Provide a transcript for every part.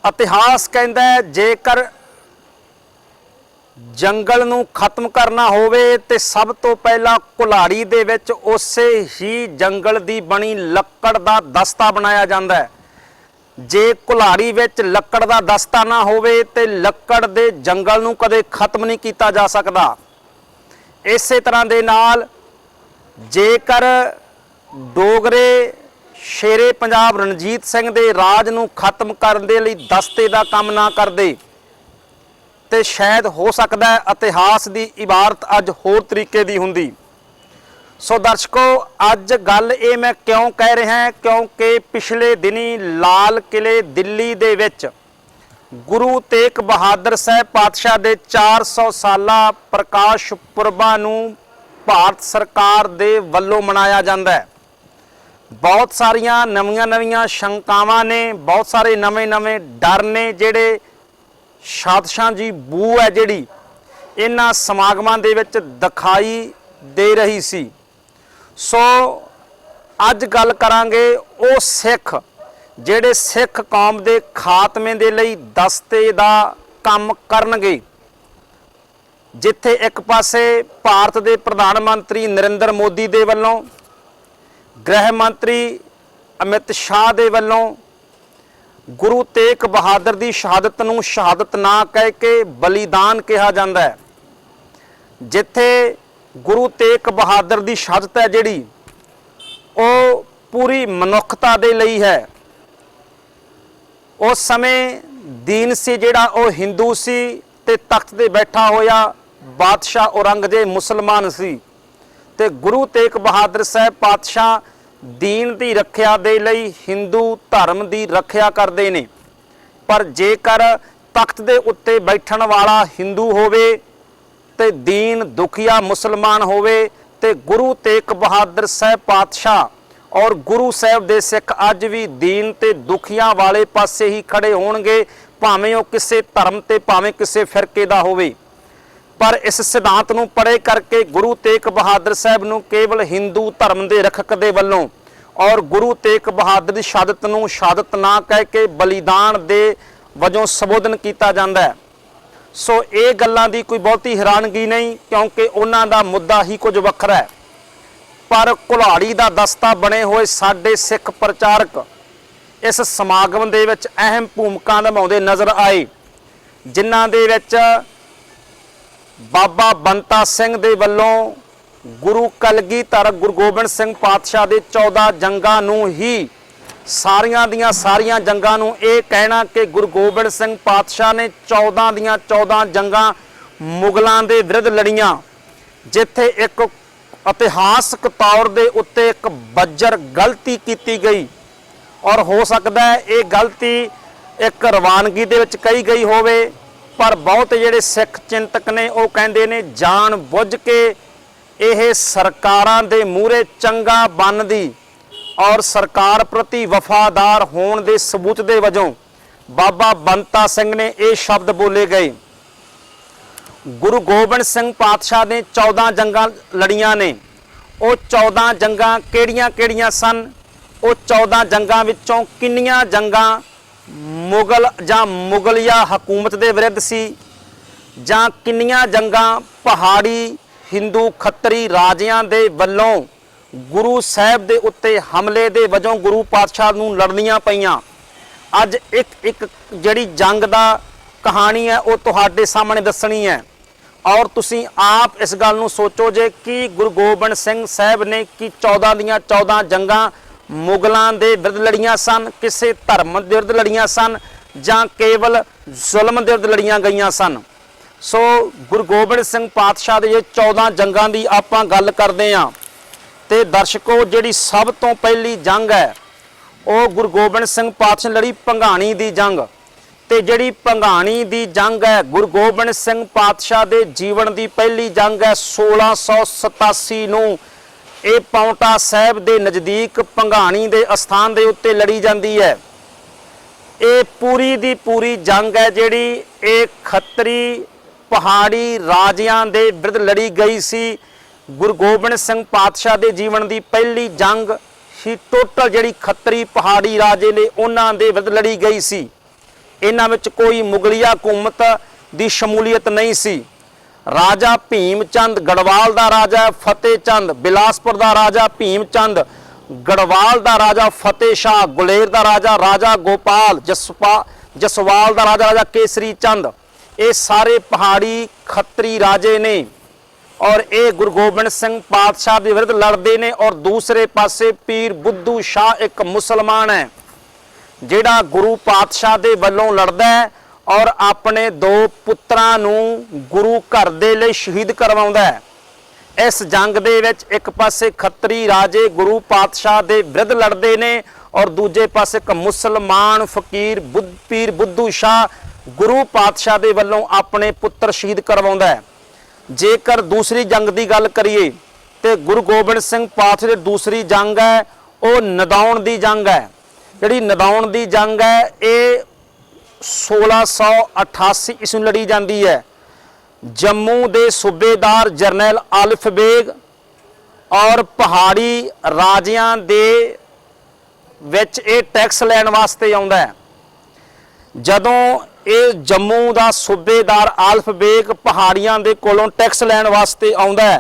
इतिहास कहता है जेकर जंगल नूं खत्म करना होवे ते सब तो पहला कुल्हाड़ी दे विच उसे ही जंगल दी बनी लक्कड़ दा दस्ता बनाया जांदा है। जे कुल्हाड़ी विच लक्कड़ दा दस्ता ना होवे ते लक्कड़ दे जंगल नूं कदे खत्म नहीं कीता जा सकदा। इसे तरह दे नाल जेकर डोगरे शेरे पंजाब रणजीत सिंह दे राज नूं खत्म करन दे लई दस्ते दा काम ना करदे ते शायद हो सकता है इतिहास की इबारत अज होर तरीके की हुंदी। सो दर्शकों, अज गल ये मैं क्यों कह रहा है क्योंकि पिछले दिनी लाल किले दिल्ली दे विच गुरु तेग बहादुर साहब पातशाह दे 400 साला प्रकाश पुरबां नूं भारत सरकार दे वल्लों मनाया जाता है। बहुत सारिया नवीं नवीं शंकावां ने, बहुत सारे नवे नवे डर ने जिहड़े साजिशां जी बू है जिहड़ी इन्हां समागमां दे विच दिखाई दे रही सी। सो अज गल करांगे वो सिख जिहड़े सिख कौम दे खात्मे दे लई दस्ते दा काम करनगे। जिथे एक पासे भारत दे प्रधान मंत्री नरेंद्र मोदी दे वल्लों, गृह मंत्री अमित शाह दे वल्लों गुरु तेग बहादुर की शहादत नूं शहादत ना कह के बलिदान कहा जाता है। जिथे गुरु तेग बहादुर की शहादत है जिहड़ी वो पूरी मनुखता दे लई है। उस समय दीन सी जिहड़ा वो हिंदू सी ते तख्त ते बैठा होया बादशाह औरंगजेब मुसलमान सी ते गुरु तेग बहादुर साहब पातशाह दीन की रखिया दे लई हिंदू धर्म की रखिया करते हैं। पर जेकर तख्त दे उत्ते बैठण वाला हिंदू होवे ते दीन दुखिया मुसलमान होवे ते गुरु तेग बहादुर साहब पातशाह और गुरु साहब दे सिख अज भी दीन ते दुखिया वाले पासे ही खड़े होणगे, भावें वो किसी धर्म ते भावें किसी फिरके दा होवे। पर इस सिद्धांत नूं पढ़े करके गुरु तेग बहादुर साहब नूं केवल हिंदू धर्म के रखक दे वल्लों और गुरु तेग बहादुर की शहादत नूं शहादत ना कह के बलिदान दे वजों संबोधन किया जाता है। सो ये गल्लां दी कोई बहुती हैरानगी नहीं क्योंकि उन्हां दा मुद्दा ही कुछ वखरा है। पर कुल्हाड़ी दा दस्ता बने हुए साडे सिख प्रचारक इस समागम दे विच अहम भूमिका निभाउंदे नज़र आए, जिन्हां दे विच बाबा बंता सिंह दे वल्लों गुरु कलगीधर गुरु गोबिंद सिंह पातशाह दे 14 जंगां नूं ही सारियां दियां सारियां जंगां नूं ये कहना कि गुरु गोबिंद सिंह पातशाह ने 14 दियां 14 जंगां मुगलों के विरुद्ध लड़ियां, जिथे एक इतिहासक तौर दे उत्ते एक बज्जर गलती की गई और हो सकता है ये गलती एक रवानगी दे विच कही गई होवे। पर बहुत जिहड़े सिख चिंतक ने वो कहंदे ने जान बुझ के यह सरकारां दे मूहरे चंगा बनदी और सरकार प्रति वफादार होने दे सबूत दे वजों बाबा बंता सिंह ने ये शब्द बोले गए। गुरु गोबिंद सिंह पातशाह ने 14 जंगां लड़ियां ने। वो 14 जंगां किहड़ियां सन? वो 14 जंगां विचों किन्नियां जंगां मुगल जां मुगलिया हकूमत दे विरुद्ध सी जां किन्नियां जंगां पहाड़ी हिंदू खत्तरी राजियां दे वल्लों गुरु साहब दे उत्ते हमले दे वजों गुरु पातशाह नूं लड़नियां पईयां। अज एक जिहड़ी जंग दा कहानी है वो तुहाडे सामने दसनी है और तुसीं आप इस गल नूं सोचो जे कि गुरु गोबिंद सिंह साहब ने कि 14 दियां 14 जंगां मुगलों के विरुद्ध लड़ियां सन, किसी धर्म के विरुद्ध लड़ियां सन जां केवल जुल्म के विरुद्ध लड़ियां गईयां सन। सो गुरु गोबिंद सिंह पातशाह दे 14 जंगां दी आपां गल करदे हां ते दर्शकों जिहड़ी सब तो पहली जंग है वो गुरु गोबिंद सिंह पातशाह लड़ी भंगाणी दी जंग। ते जिहड़ी भंगाणी दी जंग है गुरु गोबिंद सिंह पातशाह दे जीवन की पहली जंग है 1687 नूं ये पाउंटा साहब के नज़दीक भंगाणी के अस्थान के उत्ते लड़ी जाती है। ये पूरी दी पूरी जंग है जिहड़ी ये खत्तरी पहाड़ी राजियां दे विरुद्ध लड़ी गई सी। गुरु गोबिंद सिंह पातशाह के जीवन की पहली जंग ही टोटल जिहड़ी खत्तरी पहाड़ी राजे ने उन्हां दे विरुद्ध लड़ी गई सी। इन्हां विच कोई मुगलिया हुकूमत दी शमूलीयत नहीं सी। राजा भीम चंद गढ़वाल दा राजा, फतेह चंद बिलासपुर दा राजा, भीम चंद गढ़वाल दा राजा, फतेह शाह गुलेर दा राजा, राजा गोपाल जसवाल दा राजा, राजा केसरी चंद, ये सारे पहाड़ी खत्तरी राजे ने और ये गुरु गोबिंद सिंह पातशाह के विरुद्ध लड़ते हैं। और दूसरे पासे पीर बुद्धू शाह एक मुसलमान है जिहड़ा गुरु पातशाह के वलों लड़दा है और अपने दो पुत्रां नूं गुरु घर दे लई शहीद करवाउंदा है। इस जंग दे विच एक पासे खत्तरी राजे गुरु पातशाह के विरुद्ध लड़ते हैं और दूजे पासे एक मुसलमान फकीर पीर बुद्धू शाह गुरु पातशाह के वलों अपने पुत्र शहीद करवाउंदा है। जेकर दूसरी जंग की गल करिए तो गुरु गोबिंद सिंह पातशाह की दूसरी जंग है वो नदाउण की जंग है। जिहड़ी नदाउण की जंग है ये 1688 ईस्वी लड़ी जाती है। जम्मू के सूबेदार जरनैल आलिफ बेग और पहाड़ी राजियां दे विच ये टैक्स लैण वास्ते आउंदा है। जदों ये जम्मू का सूबेदार आलिफ बेग पहाड़ियां दे कोलों टैक्स लैण वास्ते आउंदा है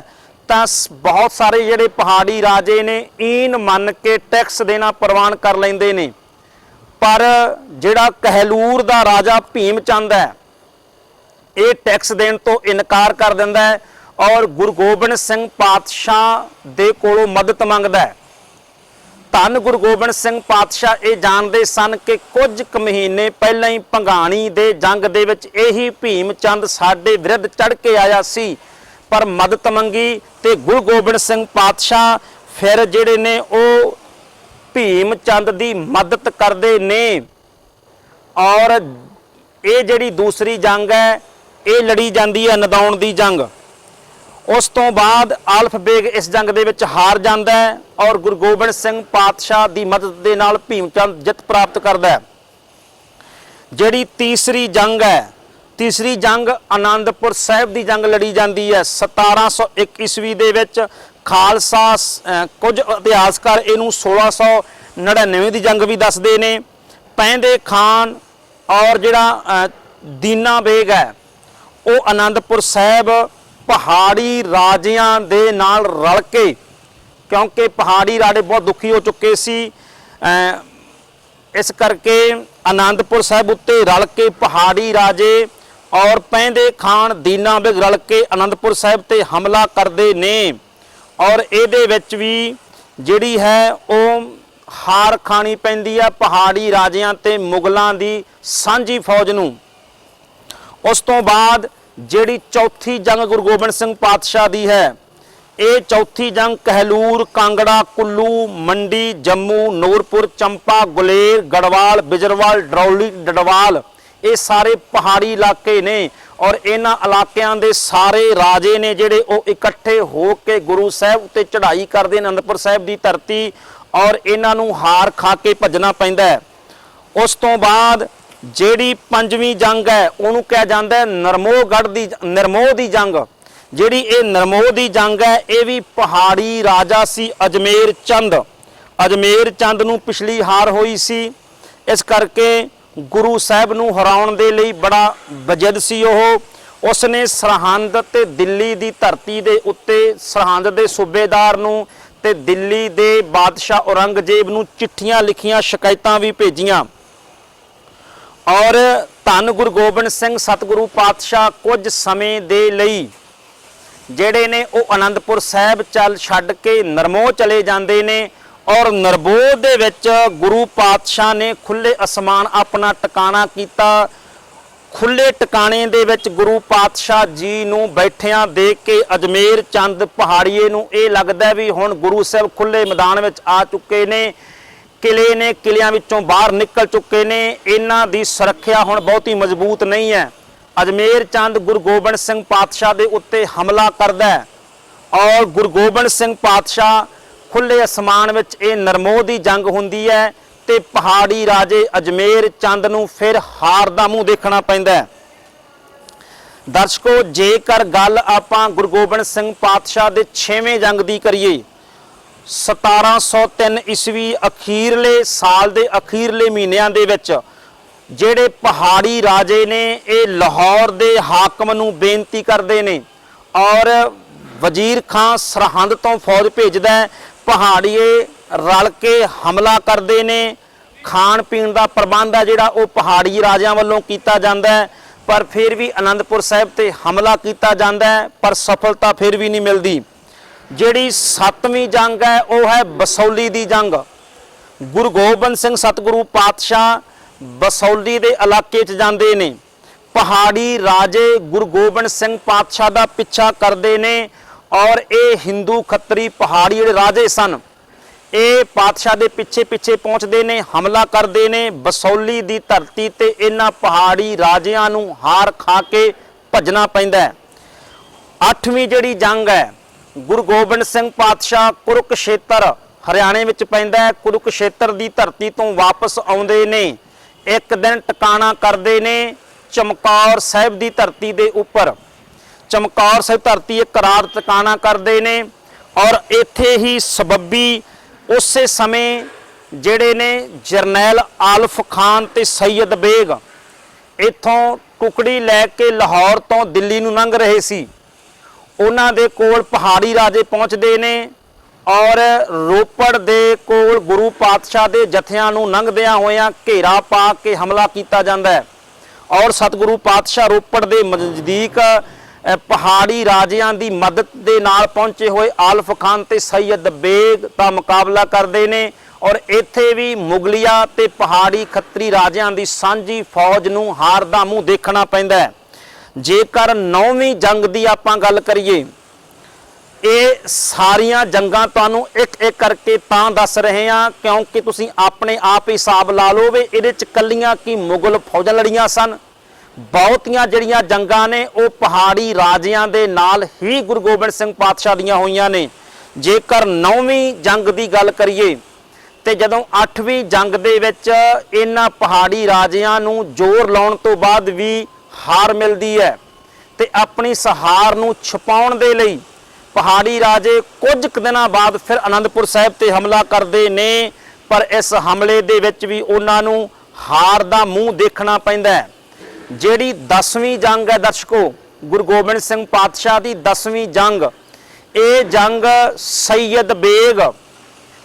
तां बहुत सारे जिहड़े पहाड़ी राजे ने ईन मन के टैक्स देना प्रवान कर लैंदे ने। पर जिहड़ा कहलूर दा राजा भीम चंद है ये टैक्स देण तो इनकार कर दिंदा है और गुरु गोबिंद सिंह पातशाह दे कोलों मदद मंगदा है। धन गुरु गोबिंद सिंह पातशाह ये जानते सन कि कुछ क महीने पहले ही भंगाणी दे जंग दे विच यही भीम चंद साडे विरुद्ध चढ़ के आया सी पर मदद मंगी ते गुरु गोबिंद सिंह पातशाह फिर जिहड़े ने वो भीम चंद दी मदद करते ने और ये जिहड़ी दूसरी जंग है ये लड़ी जाती है नदाउण दी जंग। उस तो बाद आलिफ बेग इस जंग दे विच हार जाता है और गुरु गोबिंद सिंह पातशाह की मदद के नाल भीम चंद जित प्राप्त करता है। जिहड़ी तीसरी जंग है तीसरी जंग आनंदपुर साहिब की जंग लड़ी जाती है 1701 ईस्वी दे विच। खालसा कुछ इतिहासकार इनू 1699 की जंग भी दसदे ने। पैंदे खान और जिहड़ा दीना बेग है वो आनंदपुर साहिब पहाड़ी राजियां दे नाल रल के क्योंकि पहाड़ी राजे बहुत दुखी हो चुके सी इस करके आनंदपुर साहिब उत्ते रल के पहाड़ी राजे और पैंदे खान दीना बेग रल के आनंदपुर साहिब ते हमला करते ने और इहदे विच भी जिहड़ी है वो हार खानी पैंदी है पहाड़ी राजियां ते मुगलों की सांझी फौज नूं। उस तो बाद जिहड़ी चौथी जंग गुरु गोबिंद सिंह पातशाह दी है ये चौथी जंग कहलूर कांगड़ा कुल्लू मंडी जम्मू नूरपुर चंपा गुलेर गढ़वाल बिजरवाल डरौली डडवाल ये सारे पहाड़ी इलाके ने और इन्हां इलाकिਆਂ ਦੇ सारे राजे ने जिहड़े वो इकट्ठे हो के गुरु साहिब उत्ते चढ़ाई करते आनंदपुर साहिब की धरती और इन्हां नूं हार खा के भजना पैंदा है। उस तो बाद जिहड़ी पंजवीं जंग है उहनूं कहा जाता है नरमोहगढ़ दी नरमोह दी जंग। जिहड़ी ये नरमोह दी जंग है ये भी पहाड़ी राजा सी अजमेर चंद नूं पिछली हार होई सी इस करके गुरु साहिब नूं हराउण दे लई बड़ा वजिद सी। उसने सरहंद ते दिल्ली दी धरती दे उत्ते सरहंद दे सूबेदार नूं ते दिल्ली दे बादशाह औरंगजेब नूं चिट्ठियां लिखियां शिकायतां भी भेजियां और धन गुरु गोबिंद सिंह सतगुरु पातशाह कुछ समय दे लई जिहड़े ने वो आनंदपुर साहिब चल छड्ड के नरमोह चले जाते ने और नरमोह दे विच गुरु पातशाह ने खुले आसमान अपना टिकाणा कीता। खुले टिकाणे दे विच गुरु पातशाह जी नूं बैठियां देख के अजमेर चंद पहाड़ीए नूं ये लगदा भी हुण गुरु साहिब खुले मैदान विच आ चुके ने किलियां विचों बाहर निकल चुके ने इन्हां दी सुरक्षा हुण बहुती मजबूत नहीं है। अजमेर चंद गुरु गोबिंद सिंह पातशाह दे उत्ते हमला करदा है और गुरु गोबिंद सिंह पातशाह खुले आसमान विच ये नरमोह दी जंग हुंदी है ते पहाड़ी राजे अजमेर चंद नूं फिर हार दा मूँह देखना पैंदा है। दर्शकों जेकर गल आपां गुरु गोबिंद सिंह पातशाह दे 6वें जंग दी करिए 1703 ईस्वी अखीरले साल दे अखीरले महीनिਆਂ ਦੇ ਵਿੱਚ ਜਿਹੜੇ ਪਹਾੜੀ ਰਾਜੇ ਨੇ ਇਹ ਲਾਹੌਰ ਦੇ ਹਾਕਮ ਨੂੰ ਬੇਨਤੀ ਕਰਦੇ ਨੇ ਔਰ ਵਜ਼ੀਰ ਖਾਂ ਸਰਹੰਦ ਤੋਂ ਫੌਜ ਭੇਜਦਾ ਹੈ। ਪਹਾੜੀਏ ਰਲ ਕੇ ਹਮਲਾ ਕਰਦੇ ਨੇ। ਖਾਣ ਪੀਣ ਦਾ ਪ੍ਰਬੰਧ ਹੈ ਜਿਹੜਾ ਉਹ ਪਹਾੜੀ ਰਾਜਿਆਂ ਵੱਲੋਂ ਕੀਤਾ ਜਾਂਦਾ ਹੈ, ਪਰ ਫਿਰ ਵੀ ਅਨੰਦਪੁਰ ਸਾਹਿਬ ਤੇ ਹਮਲਾ ਕੀਤਾ ਜਾਂਦਾ ਹੈ, ਪਰ ਸਫਲਤਾ ਫਿਰ ਵੀ ਨਹੀਂ ਮਿਲਦੀ। ਜਿਹੜੀ 7ਵੀਂ ਜੰਗ ਹੈ ਉਹ ਹੈ ਬਸੌਲੀ ਦੀ ਜੰਗ। ਗੁਰੂ ਗੋਬਿੰਦ ਸਿੰਘ ਸਤਿਗੁਰੂ ਪਾਤਸ਼ਾਹ ਬਸੌਲੀ ਦੇ ਇਲਾਕੇ 'ਚ ਜਾਂਦੇ ਨੇ। ਪਹਾੜੀ ਰਾਜੇ ਗੁਰੂ ਗੋਬਿੰਦ ਸਿੰਘ ਪਾਤਸ਼ਾਹ ਦਾ ਪਿੱਛਾ ਕਰਦੇ ਨੇ ਔਰ ਇਹ ਹਿੰਦੂ ਖੱਤਰੀ ਪਹਾੜੀ ਜਿਹੜੇ ਰਾਜੇ ਸਨ ਇਹ ਪਾਤਸ਼ਾਹ ਦੇ ਪਿੱਛੇ ਪਿੱਛੇ ਪਹੁੰਚਦੇ ਨੇ, ਹਮਲਾ ਕਰਦੇ ਨੇ। ਬਸੌਲੀ ਦੀ ਧਰਤੀ ਤੇ ਇਹਨਾਂ ਪਹਾੜੀ ਰਾਜਿਆਂ ਨੂੰ ਹਾਰ ਖਾ ਕੇ ਭੱਜਣਾ ਪੈਂਦਾ ਹੈ। 8ਵੀਂ ਜਿਹੜੀ ਜੰਗ ਹੈ ਗੁਰੂ ਗੋਬਿੰਦ ਸਿੰਘ ਪਾਤਸ਼ਾਹ ਕੁਰੂਕਸ਼ੇਤਰ ਹਰਿਆਣੇ ਵਿੱਚ ਪੈਂਦਾ ਹੈ। ਕੁਰੂਕਸ਼ੇਤਰ ਦੀ ਧਰਤੀ ਤੋਂ ਵਾਪਸ ਆਉਂਦੇ ਨੇ। ਇੱਕ ਦਿਨ ਟਿਕਾਣਾ ਕਰਦੇ ਨੇ ਚਮਕੌਰ ਸਾਹਿਬ ਦੀ ਧਰਤੀ ਦੇ ਉੱਪਰ। ਚਮਕੌਰ ਸਾਹਿਬ ਧਰਤੀ ਇੱਕ ਰਾਤ ਟਿਕਾਣਾ ਕਰਦੇ ਨੇ ਔਰ ਇੱਥੇ ਹੀ ਸਬੱਬੀ ਉਸੇ ਸਮੇਂ ਜਿਹੜੇ ਨੇ ਜਰਨੈਲ ਆਲਫ ਖਾਨ ਤੇ ਸੈਯਦ ਬੇਗ ਇੱਥੋਂ ਟੁਕੜੀ ਲੈ ਕੇ ਲਾਹੌਰ ਤੋਂ ਦਿੱਲੀ ਨੂੰ ਲੰਘ ਰਹੇ ਸੀ। ਉਹਨਾਂ ਦੇ ਕੋਲ ਪਹਾੜੀ ਰਾਜੇ ਪਹੁੰਚਦੇ ਨੇ ਔਰ ਰੋਪੜ ਦੇ ਕੋਲ ਗੁਰੂ ਪਾਤਸ਼ਾਹ ਦੇ ਜਥਿਆਂ ਨੂੰ ਲੰਘਦਿਆਂ ਹੋਇਆਂ ਘੇਰਾ ਪਾ ਕੇ ਹਮਲਾ ਕੀਤਾ ਜਾਂਦਾ ਹੈ ਔਰ ਸਤਿਗੁਰੂ ਪਾਤਸ਼ਾਹ ਰੋਪੜ ਦੇ ਨਜ਼ਦੀਕ ਪਹਾੜੀ ਰਾਜਿਆਂ ਦੀ ਮਦਦ ਦੇ ਨਾਲ ਪਹੁੰਚੇ ਹੋਏ ਆਲਫ ਖਾਨ ਤੇ ਸੈਯਦ ਬੇਗ ਦਾ ਮੁਕਾਬਲਾ ਕਰਦੇ ਨੇ ਔਰ ਇੱਥੇ ਵੀ ਮੁਗਲਿਆ ਤੇ ਪਹਾੜੀ ਖੱਤਰੀ ਰਾਜਿਆਂ ਦੀ ਸਾਂਝੀ ਫੌਜ ਨੂੰ ਹਾਰ ਦਾ ਮੂੰਹ ਦੇਖਣਾ ਪੈਂਦਾ ਹੈ। ਜੇਕਰ 9ਵੀਂ ਜੰਗ ਦੀ ਆਪਾਂ ਗੱਲ ਕਰੀਏ, ਇਹ ਸਾਰੀਆਂ ਜੰਗਾਂ ਤੁਹਾਨੂੰ ਇੱਕ ਇੱਕ ਕਰਕੇ ਤਾਂ ਦੱਸ ਰਹੇ ਹਾਂ ਕਿਉਂਕਿ ਤੁਸੀਂ ਆਪਣੇ ਆਪ ਹੀ ਹਿਸਾਬ ਲਾ ਲਓ ਵੀ ਇਹਦੇ ਚ ਕੱਲੀਆਂ ਕੀ ਮੁਗਲ ਫੌਜਾਂ ਲੜੀਆਂ ਸਨ। ਬਹੁਤੀਆਂ ਜਿਹੜੀਆਂ ਜੰਗਾਂ ਨੇ ਉਹ ਪਹਾੜੀ ਰਾਜਿਆਂ ਦੇ ਨਾਲ ਹੀ ਗੁਰੂ ਗੋਬਿੰਦ ਸਿੰਘ ਪਾਤਸ਼ਾਹ ਦੀਆਂ ਹੋਈਆਂ ਨੇ। ਜੇਕਰ 9ਵੀਂ ਜੰਗ ਦੀ ਗੱਲ ਕਰੀਏ ਤੇ ਜਦੋਂ 8ਵੀਂ ਜੰਗ ਦੇ ਵਿੱਚ ਇਹਨਾਂ ਪਹਾੜੀ ਰਾਜਿਆਂ ਨੂੰ ਜ਼ੋਰ ਲਾਉਣ ਤੋਂ ਬਾਅਦ ਵੀ ਹਾਰ ਮਿਲਦੀ ਹੈ ਤੇ ਆਪਣੀ ਸਹਾਰ ਨੂੰ ਛੁਪਾਉਣ ਦੇ ਲਈ ਪਹਾੜੀ ਰਾਜੇ ਕੁਝ ਕੁ ਦਿਨਾਂ ਬਾਅਦ ਫਿਰ ਅਨੰਦਪੁਰ ਸਾਹਿਬ ਤੇ ਹਮਲਾ ਕਰਦੇ ਨੇ, ਪਰ ਇਸ ਹਮਲੇ ਦੇ ਵਿੱਚ ਵੀ ਉਹਨਾਂ ਨੂੰ ਹਾਰ ਦਾ ਮੂੰਹ ਦੇਖਣਾ ਪੈਂਦਾ ਹੈ। ਜਿਹੜੀ 10ਵੀਂ ਜੰਗ ਹੈ ਦਰਸ਼ਕੋ, ਗੁਰੂ ਗੋਬਿੰਦ ਸਿੰਘ ਪਾਤਸ਼ਾਹ ਦੀ 10ਵੀਂ ਜੰਗ, ਇਹ ਜੰਗ ਸੈਯਦ ਬੇਗ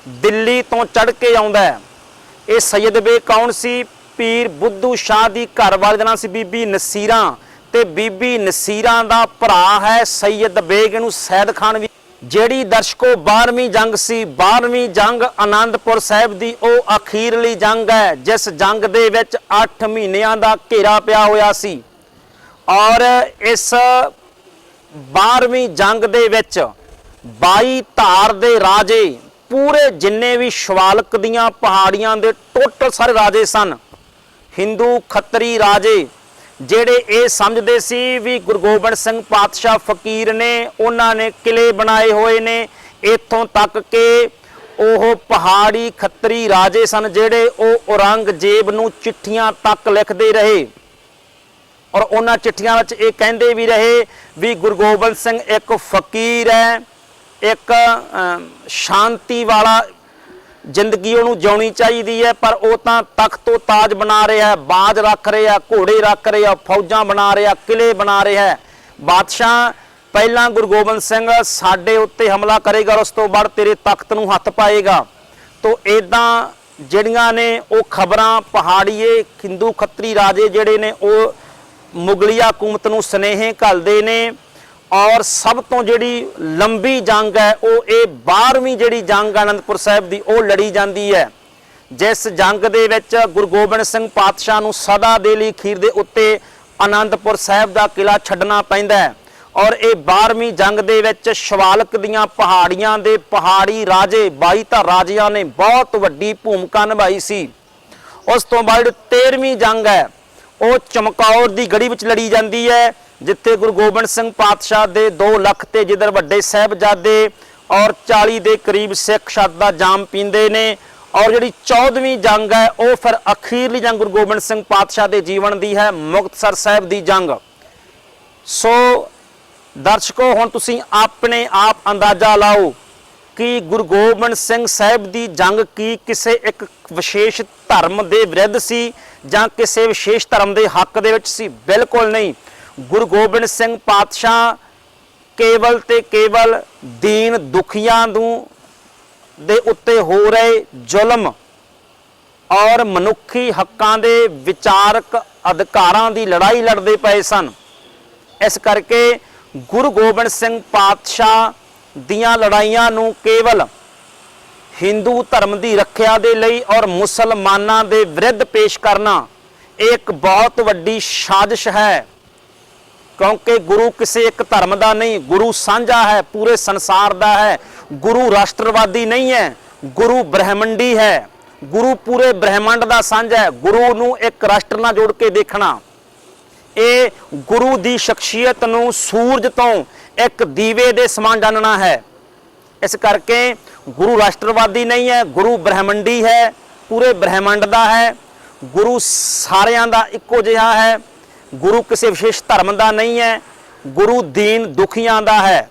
ਦਿੱਲੀ ਤੋਂ ਚੜ੍ਹ ਕੇ ਆਉਂਦਾ ਹੈ। ਇਹ ਸੈਯਦ ਬੇਗ ਕੌਣ ਸੀ? ਪੀਰ ਬੁੱਧੂ ਸ਼ਾਹ ਦੀ ਘਰ ਵਾਲੇ ਦਾ ਨਾਮ ਸੀ ਬੀਬੀ ਨਸੀਰਾਂ ਤੇ ਬੀਬੀ ਨਸੀਰਾਂ ਦਾ ਭਰਾ ਹੈ ਸੈਯਦ ਬੇਗ, ਇਹਨੂੰ ਸੈਦ ਖਾਨ ਵੀ। ਜਿਹੜੀ ਦਰਸ਼ਕੋ 12ਵੀਂ ਜੰਗ ਸੀ, 12ਵੀਂ ਜੰਗ ਆਨੰਦਪੁਰ ਸਾਹਿਬ ਦੀ ਉਹ ਅਖੀਰਲੀ ਜੰਗ ਹੈ ਜਿਸ ਜੰਗ ਦੇ ਵਿੱਚ 8 ਮਹੀਨਿਆਂ ਦਾ ਘੇਰਾ ਪਿਆ ਹੋਇਆ ਸੀ ਔਰ ਇਸ 12ਵੀਂ ਜੰਗ ਦੇ ਵਿੱਚ 22 ਧਾਰ ਦੇ ਰਾਜੇ ਪੂਰੇ ਜਿੰਨੇ ਵੀ ਸ਼ਿਵਾਲਕ ਦੀਆਂ ਪਹਾੜੀਆਂ ਦੇ ਟੋਟਲ ਸਾਰੇ ਰਾਜੇ ਸਨ, ਹਿੰਦੂ ਖੱਤਰੀ ਰਾਜੇ, ਜਿਹੜੇ ਇਹ ਸਮਝਦੇ ਸੀ ਵੀ ਗੁਰੂ ਗੋਬਿੰਦ ਸਿੰਘ ਪਾਤਸ਼ਾਹ ਫਕੀਰ ਨੇ, ਉਹਨਾਂ ਨੇ ਕਿਲੇ ਬਣਾਏ ਹੋਏ ਨੇ। ਇੱਥੋਂ ਤੱਕ ਕਿ ਉਹ ਪਹਾੜੀ ਖੱਤਰੀ ਰਾਜੇ ਸਨ ਜਿਹੜੇ ਉਹ ਔਰੰਗਜ਼ੇਬ ਨੂੰ ਚਿੱਠੀਆਂ ਤੱਕ ਲਿਖਦੇ ਰਹੇ ਔਰ ਉਹਨਾਂ ਚਿੱਠੀਆਂ ਵਿੱਚ ਇਹ ਕਹਿੰਦੇ ਵੀ ਰਹੇ ਵੀ ਗੁਰੂ ਗੋਬਿੰਦ ਸਿੰਘ ਇੱਕ ਫਕੀਰ ਹੈ, ਇੱਕ ਸ਼ਾਂਤੀ ਵਾਲਾ ਜ਼ਿੰਦਗੀ ਉਹਨੂੰ ਜਿਉਣੀ ਚਾਹੀਦੀ ਹੈ, ਪਰ ਉਹ ਤਾਂ ਤਖਤ ਤੋਂ ਤਾਜ ਬਣਾ ਰਿਹਾ, ਬਾਜ ਰੱਖ ਰਿਹਾ, ਘੋੜੇ ਰੱਖ ਰਿਹਾ, ਫੌਜਾਂ ਬਣਾ ਰਿਹਾ, ਕਿਲੇ ਬਣਾ ਰਿਹਾ। ਬਾਦਸ਼ਾਹ ਪਹਿਲਾਂ ਗੁਰੂ ਗੋਬਿੰਦ ਸਿੰਘ ਸਾਡੇ ਉੱਤੇ ਹਮਲਾ ਕਰੇਗਾ, ਉਸ ਤੋਂ ਬਾਅਦ ਤੇਰੇ ਤਖਤ ਨੂੰ ਹੱਥ ਪਾਏਗਾ। ਤੋਂ ਇਦਾਂ ਜਿਹੜੀਆਂ ਨੇ ਉਹ ਖਬਰਾਂ ਪਹਾੜੀਏ ਹਿੰਦੂ ਖੱਤਰੀ ਰਾਜੇ ਜਿਹੜੇ ਨੇ ਉਹ ਮੁਗਲਿਆ ਹਕੂਮਤ ਨੂੰ ਸੁਨੇਹੇ ਘੱਲਦੇ ਨੇ ਔਰ ਸਭ ਤੋਂ ਜਿਹੜੀ ਲੰਬੀ ਜੰਗ ਹੈ ਉਹ ਇਹ 12ਵੀਂ ਜਿਹੜੀ ਜੰਗ ਆਨੰਦਪੁਰ ਸਾਹਿਬ ਦੀ ਉਹ ਲੜੀ ਜਾਂਦੀ ਹੈ, ਜਿਸ ਜੰਗ ਦੇ ਵਿੱਚ ਗੁਰੂ ਗੋਬਿੰਦ ਸਿੰਘ ਪਾਤਸ਼ਾਹ ਨੂੰ ਸਦਾ ਦੇ ਲਈ ਅਖੀਰ ਦੇ ਉੱਤੇ ਆਨੰਦਪੁਰ ਸਾਹਿਬ ਦਾ ਕਿਲਾ ਛੱਡਣਾ ਪੈਂਦਾ ਹੈ ਔਰ ਇਹ 12ਵੀਂ ਜੰਗ ਦੇ ਵਿੱਚ ਸ਼ਿਵਾਲਕ ਦੀਆਂ ਪਹਾੜੀਆਂ ਦੇ ਪਹਾੜੀ ਰਾਜੇ 22 ਧਾਰ ਰਾਜਿਆਂ ਨੇ ਬਹੁਤ ਵੱਡੀ ਭੂਮਿਕਾ ਨਿਭਾਈ ਸੀ। ਉਸ ਤੋਂ ਬਾਅਦ 13ਵੀਂ ਜੰਗ ਹੈ ਉਹ ਚਮਕੌਰ ਦੀ ਗੜੀ ਵਿੱਚ ਲੜੀ ਜਾਂਦੀ ਹੈ, ਜਿੱਥੇ ਗੁਰੂ ਗੋਬਿੰਦ ਸਿੰਘ ਪਾਤਸ਼ਾਹ ਦੇ 2 ਲੱਖ ਤੇ ਜਿੱਧਰ ਵੱਡੇ ਸਾਹਿਬਜ਼ਾਦੇ ਔਰ 40 ਦੇ ਕਰੀਬ ਸਿੱਖ ਸ਼ਹਾਦਤ ਦਾ ਜਾਮ ਪੀਂਦੇ ਨੇ। ਔਰ ਜਿਹੜੀ 14ਵੀਂ ਜੰਗ ਹੈ ਉਹ ਫਿਰ ਅਖੀਰਲੀ ਜੰਗ ਗੁਰੂ ਗੋਬਿੰਦ ਸਿੰਘ ਪਾਤਸ਼ਾਹ ਦੇ ਜੀਵਨ ਦੀ ਹੈ, ਮੁਕਤਸਰ ਸਾਹਿਬ ਦੀ ਜੰਗ। ਸੋ ਦਰਸ਼ਕੋ ਹੁਣ ਤੁਸੀਂ ਆਪਣੇ ਆਪ ਅੰਦਾਜ਼ਾ ਲਾਓ ਕਿ ਗੁਰੂ ਗੋਬਿੰਦ ਸਿੰਘ ਸਾਹਿਬ ਦੀ ਜੰਗ ਕੀ ਕਿਸੇ ਇੱਕ ਵਿਸ਼ੇਸ਼ ਧਰਮ ਦੇ ਵਿਰੁੱਧ ਸੀ ਜਾਂ ਕਿਸੇ ਵਿਸ਼ੇਸ਼ ਧਰਮ ਦੇ ਹੱਕ ਦੇ ਵਿੱਚ ਸੀ? ਬਿਲਕੁਲ ਨਹੀਂ। ਗੁਰੂ ਗੋਬਿੰਦ ਸਿੰਘ ਪਾਤਸ਼ਾਹ ਕੇਵਲ ਤੇ ਕੇਵਲ ਦੀਨ ਦੁਖੀਆਂ ਨੂੰ ਦੇ ਉੱਤੇ ਹੋ ਰਹੇ ਜ਼ੁਲਮ ਔਰ ਮਨੁੱਖੀ ਹੱਕਾਂ ਦੇ ਵਿਚਾਰਕ ਅਧਿਕਾਰਾਂ ਦੀ ਲੜਾਈ ਲੜਦੇ ਪਏ ਸਨ। ਇਸ ਕਰਕੇ ਗੁਰੂ ਗੋਬਿੰਦ ਸਿੰਘ ਪਾਤਸ਼ਾਹ ਦੀਆਂ ਲੜਾਈਆਂ ਨੂੰ ਕੇਵਲ ਹਿੰਦੂ ਧਰਮ ਦੀ ਰੱਖਿਆ ਦੇ ਲਈ ਔਰ ਮੁਸਲਮਾਨਾਂ ਦੇ ਵਿਰੁੱਧ ਪੇਸ਼ ਕਰਨਾ ਇਹ ਇੱਕ ਬਹੁਤ ਵੱਡੀ ਸਾਜ਼ਿਸ਼ ਹੈ, ਕਿਉਂਕਿ ਗੁਰੂ ਕਿਸੇ ਇੱਕ ਧਰਮ ਦਾ ਨਹੀਂ, ਗੁਰੂ ਸਾਂਝਾ ਹੈ, ਪੂਰੇ ਸੰਸਾਰ ਦਾ ਹੈ। ਗੁਰੂ ਰਾਸ਼ਟਰਵਾਦੀ ਨਹੀਂ ਹੈ, ਗੁਰੂ ਬ੍ਰਹਿਮੰਡੀ ਹੈ, ਗੁਰੂ ਪੂਰੇ ਬ੍ਰਹਿਮੰਡ ਦਾ ਸਾਂਝਾ ਹੈ। ਗੁਰੂ ਨੂੰ ਇੱਕ ਰਾਸ਼ਟਰ ਨਾਲ ਜੋੜ ਕੇ ਦੇਖਣਾ ਇਹ ਗੁਰੂ ਦੀ ਸ਼ਖਸੀਅਤ ਨੂੰ ਸੂਰਜ ਤੋਂ ਇੱਕ ਦੀਵੇ ਦੇ ਸਮਾਨ ਜਾਣਨਾ ਹੈ। ਇਸ ਕਰਕੇ ਗੁਰੂ ਰਾਸ਼ਟਰਵਾਦੀ ਨਹੀਂ ਹੈ, ਗੁਰੂ ਬ੍ਰਹਿਮੰਡੀ ਹੈ, ਪੂਰੇ ਬ੍ਰਹਿਮੰਡ ਦਾ ਹੈ। ਗੁਰੂ ਸਾਰਿਆਂ ਦਾ ਇੱਕੋ ਜਿਹਾ ਹੈ। ਗੁਰੂ ਕਿਸੇ ਵਿਸ਼ੇਸ਼ ਧਰਮ ਦਾ ਨਹੀਂ ਹੈ। ਗੁਰੂ ਦੀਨ ਦੁਖੀਆਂ ਦਾ ਹੈ।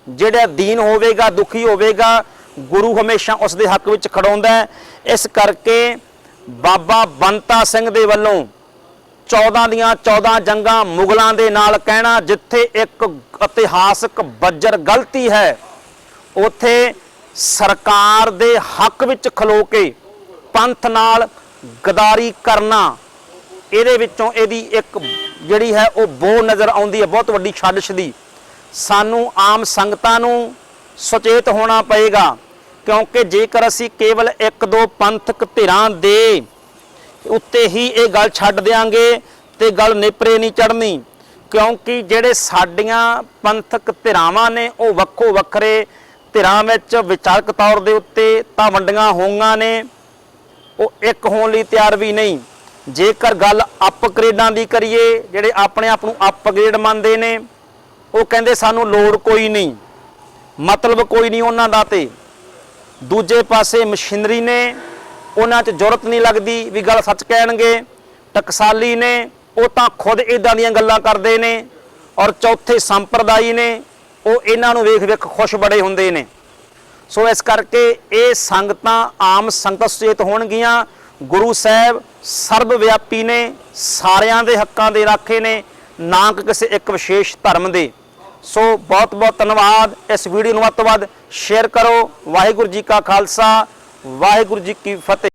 ਜਿਹੜਾ ਦੀਨ ਹੋਵੇਗਾ, ਦੁਖੀ ਹੋਵੇਗਾ, ਗੁਰੂ ਹਮੇਸ਼ਾ ਉਸ ਦੇ ਹੱਕ ਵਿੱਚ ਖੜਾਉਂਦਾ ਹੈ। ਇਸ ਕਰਕੇ ਬਾਬਾ ਬੰਤਾ ਸਿੰਘ ਦੇ ਵੱਲੋਂ 14 ਦੀਆਂ 14 ਜੰਗਾਂ ਮੁਗਲਾਂ ਦੇ ਨਾਲ ਕਹਿਣਾ, ਜਿੱਥੇ ਇੱਕ ਇਤਿਹਾਸਕ ਬੱਜਰ ਗਲਤੀ ਹੈ ਉੱਥੇ ਸਰਕਾਰ ਦੇ ਹੱਕ ਵਿੱਚ ਖਲੋ ਕੇ ਪੰਥ ਨਾਲ ਗਦਾਰੀ ਕਰਨਾ, ਇਹਦੇ ਵਿੱਚੋਂ ਇਹਦੀ ਇੱਕ ਜਿਹੜੀ ਹੈ ਉਹ ਬੋ ਨਜ਼ਰ ਆਉਂਦੀ ਹੈ, ਬਹੁਤ ਵੱਡੀ ਸਾਜ਼ਿਸ਼ ਦੀ। ਸਾਨੂੰ ਆਮ ਸੰਗਤਾਂ ਨੂੰ ਸੁਚੇਤ ਹੋਣਾ ਪਏਗਾ, ਕਿਉਂਕਿ ਜੇਕਰ ਅਸੀਂ ਕੇਵਲ ਇੱਕ ਦੋ ਪੰਥਕ ਧਿਰਾਂ ਦੇ ਉੱਤੇ ਹੀ ਇਹ ਗੱਲ ਛੱਡ ਦਿਆਂਗੇ ਤੇ ਗੱਲ ਨੇਪਰੇ ਨਹੀਂ ਚੜ੍ਹਨੀ, ਕਿਉਂਕਿ ਜਿਹੜੇ ਸਾਡੀਆਂ ਪੰਥਕ ਧਿਰਾਵਾਂ ਨੇ ਉਹ ਵੱਖੋ ਵੱਖਰੇ ਧਿਰਾਂ ਵਿੱਚ ਵਿਚਾਰਕ ਤੌਰ ਦੇ ਉੱਤੇ ਤਾਂ ਵੰਡੀਆਂ ਹੋਈਆਂ ਨੇ, ਉਹ ਇੱਕ ਹੋਣ ਲਈ ਤਿਆਰ ਵੀ ਨਹੀਂ। ਜੇਕਰ ਗੱਲ ਅਪਗ੍ਰੇਡਾਂ ਦੀ ਕਰੀਏ, ਜਿਹੜੇ ਆਪਣੇ ਆਪ ਨੂੰ ਅਪਗ੍ਰੇਡ ਮੰਨਦੇ ਨੇ ਉਹ ਕਹਿੰਦੇ ਸਾਨੂੰ ਲੋੜ ਕੋਈ ਨਹੀਂ, ਮਤਲਬ ਕੋਈ ਨਹੀਂ ਉਹਨਾਂ ਦਾ। ਤੇ ਦੂਜੇ ਪਾਸੇ ਮਸ਼ੀਨਰੀ ਨੇ, ਉਹਨਾਂ 'ਚ ਜ਼ਰੂਰਤ ਨਹੀਂ ਲੱਗਦੀ ਵੀ ਗੱਲ ਸੱਚ ਕਹਿਣਗੇ। ਟਕਸਾਲੀ ਨੇ, ਉਹ ਤਾਂ ਖੁਦ ਇਦਾਂ ਦੀਆਂ ਗੱਲਾਂ ਕਰਦੇ ਨੇ। ਔਰ ਚੌਥੇ ਸੰਪਰਦਾਈ ਨੇ, ਉਹ ਇਹਨਾਂ ਨੂੰ ਵੇਖ ਵੇਖ ਖੁਸ਼ ਬੜੇ ਹੁੰਦੇ ਨੇ। ਸੋ ਇਸ ਕਰਕੇ ਇਹ ਸੰਗਤਾਂ ਆਮ ਸੰਗਤ ਸੁਚੇਤ ਹੋਣਗੀਆਂ। ਗੁਰੂ ਸਾਹਿਬ ਸਰਬ ਵਿਆਪੀ ਨੇ, ਸਾਰਿਆਂ ਦੇ ਹੱਕਾਂ ਦੇ ਰਾਖੇ ਨੇ, ਨਾ ਕਿ ਕਿਸੇ ਇੱਕ ਵਿਸ਼ੇਸ਼ ਧਰਮ ਦੇ। ਸੋ ਬਹੁਤ ਬਹੁਤ ਧੰਨਵਾਦ। ਇਸ ਵੀਡੀਓ ਨੂੰ ਵੱਧ ਤੋਂ ਵੱਧ ਸ਼ੇਅਰ ਕਰੋ। ਵਾਹਿਗੁਰੂ ਜੀ ਕਾ ਖਾਲਸਾ, ਵਾਹਿਗੁਰੂ ਜੀ ਕੀ ਫਤਿਹ।